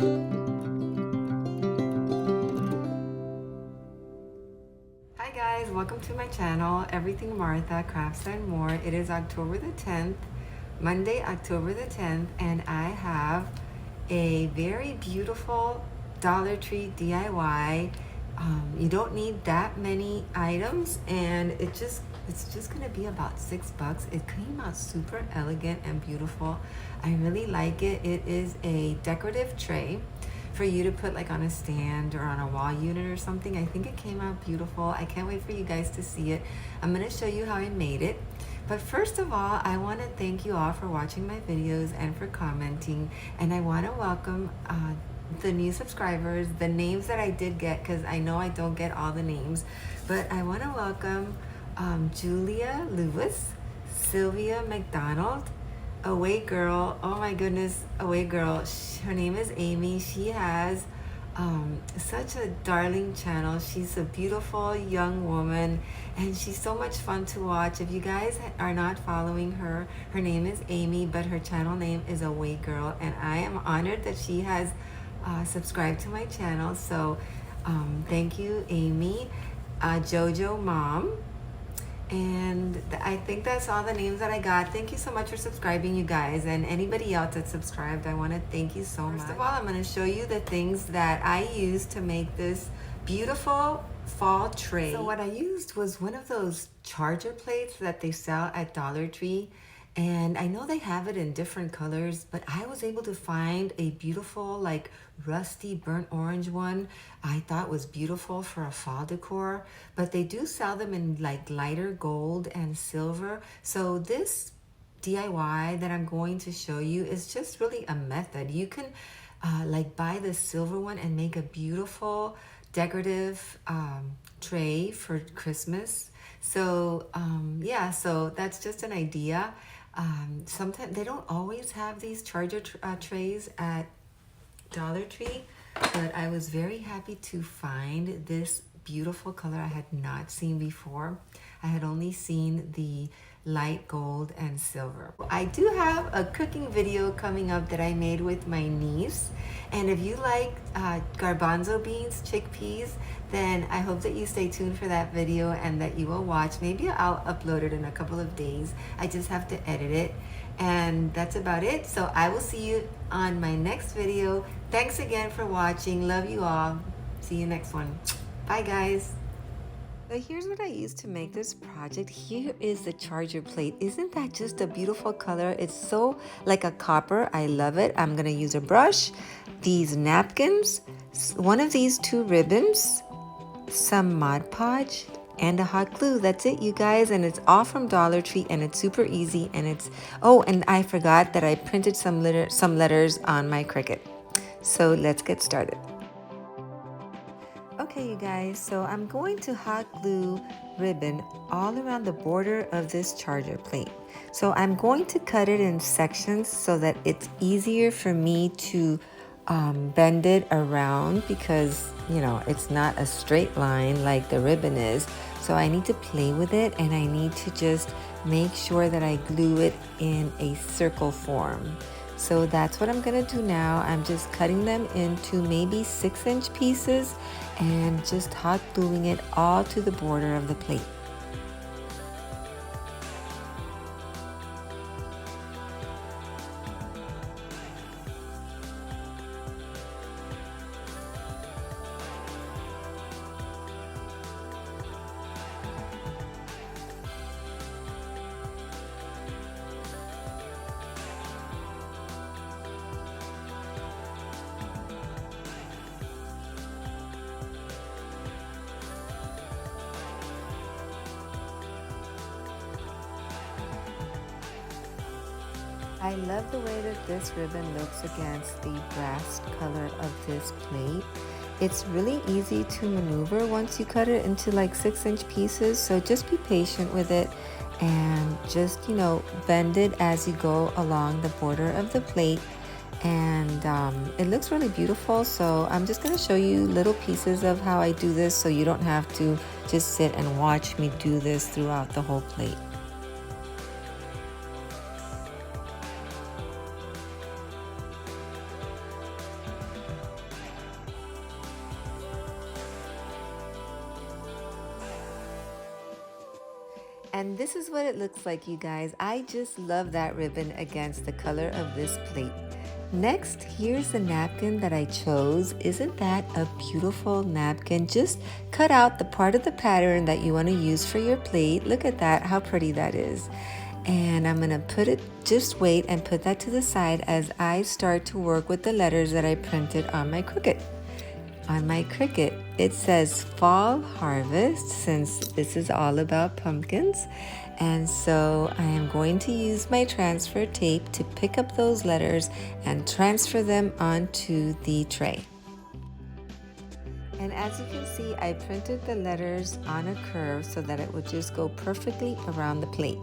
Hi guys, welcome to my channel, Everything Martha Crafts and More. It is October the 10th, Monday, October the 10th, and I have a very beautiful Dollar Tree DIY. You don't need that many items, and it's just gonna be about $6. It came out super elegant and beautiful. I really like it. It is a decorative tray for you to put like on a stand or on a wall unit or something. I think it came out beautiful. I can't wait for you guys to see it. I'm gonna show you how I made it. But first of all, I want to thank you all for watching my videos and for commenting. And I want to welcome the new subscribers, the names that I did get, because I know I don't get all the names. But I want to welcome Julia Lewis, Sylvia McDonald, Away Girl. Oh my goodness, Away Girl. Her name is Amy. She has such a darling channel. She's a beautiful young woman and she's so much fun to watch. If you guys are not following her, her name is Amy, but her channel name is Away Girl, and I am honored that she has subscribed to my channel. So thank you, Amy. Jojo Mom. And I think that's all the names that I got. Thank you so much for subscribing, you guys. And anybody else that subscribed, I want to thank you so much. First of all, I'm going to show you the things that I used to make this beautiful fall tray. So what I used was one of those charger plates that they sell at Dollar Tree. And I know they have it in different colors, but I was able to find a beautiful, like rusty burnt orange one. I thought was beautiful for a fall decor, but they do sell them in like lighter gold and silver. So this DIY that I'm going to show you is just really a method. You can like buy the silver one and make a beautiful decorative tray for Christmas. So yeah, so that's just an idea. Sometimes they don't always have these charger trays at Dollar Tree, but I was very happy to find this beautiful color I had not seen before. I had only seen the light gold and silver. I do have a cooking video coming up that I made with my niece, and if you like garbanzo beans, chickpeas, then I hope that you stay tuned for that video and that you will watch. Maybe I'll upload it in a couple of days. I just have to edit it, and that's about it. So I will see you on my next video. Thanks again for watching. Love you all. See you next one. Bye guys. So here's what I used to make this project. Here is the charger plate. Isn't that just a beautiful color? It's so like a copper. I love it. I'm gonna use a brush, these napkins, one of these 2 ribbons, some Mod Podge, and a hot glue. That's it, you guys, and it's all from Dollar Tree, and it's super easy. And it's, oh, and I forgot that I printed some letters on my Cricut. So let's get started. Okay, you guys, so I'm going to hot glue ribbon all around the border of this charger plate. So I'm going to cut it in sections so that it's easier for me to bend it around, because you know it's not a straight line like the ribbon is. So I need to play with it, and I need to just make sure that I glue it in a circle form. So that's what I'm gonna do now. I'm just cutting them into maybe 6-inch pieces and just hot gluing it all to the border of the plate. I love the way that this ribbon looks against the brass color of this plate. It's really easy to maneuver once you cut it into like 6-inch pieces, so just be patient with it and just, you know, bend it as you go along the border of the plate. And it looks really beautiful, so I'm just going to show you little pieces of how I do this so you don't have to just sit and watch me do this throughout the whole plate. And this is what it looks like, you guys. I just love that ribbon against the color of this plate. Next, here's the napkin that I chose. Isn't that a beautiful napkin? Just cut out the part of the pattern that you want to use for your plate. Look at that, how pretty that is. And I'm gonna put it, just wait and put that to the side as I start to work with the letters that I printed on my Cricut. On my Cricut, it says Fall Harvest, since this is all about pumpkins. And so I am going to use my transfer tape to pick up those letters and transfer them onto the tray. And as you can see, I printed the letters on a curve so that it would just go perfectly around the plate.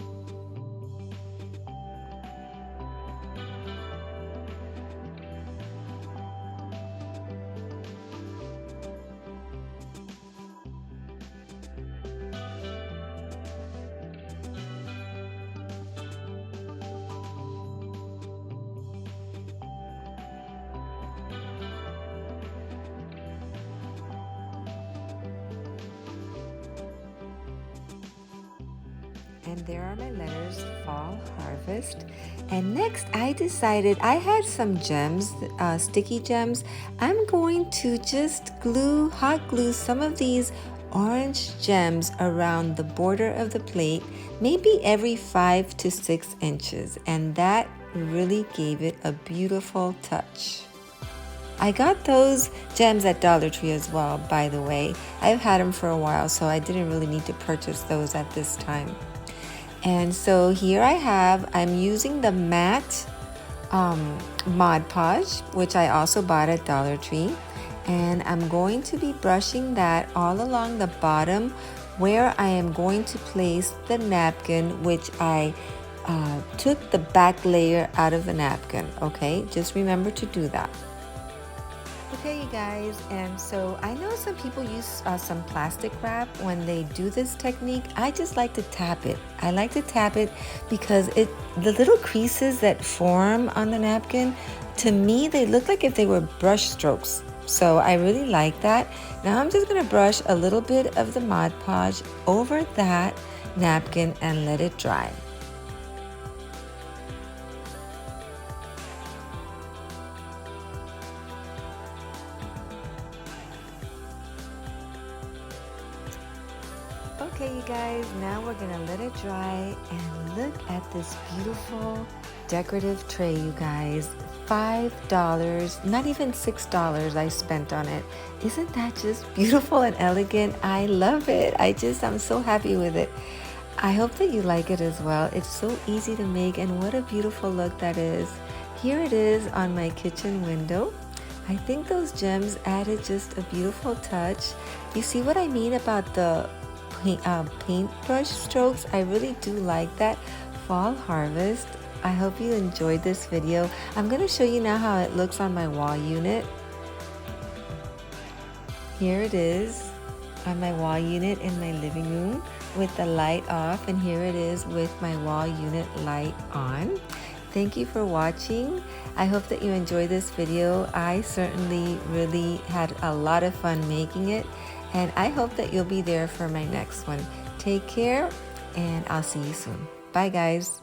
And there are my letters, Fall Harvest. And next I decided I had some gems, sticky gems. I'm going to just hot glue some of these orange gems around the border of the plate, maybe every 5 to 6 inches. And that really gave it a beautiful touch. I got those gems at Dollar Tree as well, by the way. I've had them for a while, so I didn't really need to purchase those at this time. And so here I'm using the matte Mod Podge, which I also bought at Dollar Tree. And I'm going to be brushing that all along the bottom where I am going to place the napkin, which I took the back layer out of the napkin, okay? Just remember to do that. Okay, you guys, and so I know some people use some plastic wrap when they do this technique. I just like to tap it. I like to tap it because the little creases that form on the napkin, to me, they look like if they were brush strokes. So I really like that. Now I'm just gonna brush a little bit of the Mod Podge over that napkin and let it dry. Okay, you guys, now we're gonna let it dry and look at this beautiful decorative tray, you guys. $5, not even $6 I spent on it. Isn't that just beautiful and elegant? I love it. I'm so happy with it. I hope that you like it as well. It's so easy to make, and what a beautiful look that is. Here it is on my kitchen window. I think those gems added just a beautiful touch. You see what I mean about the paintbrush strokes? I really do like that. Fall Harvest. I hope you enjoyed this video. I'm going to show you now how it looks on my wall unit. Here it is on my wall unit in my living room with the light off, and here it is with my wall unit light on. Thank you for watching. I hope that you enjoyed this video. I certainly really had a lot of fun making it, and I hope that you'll be there for my next one. Take care, and I'll see you soon. Bye, guys.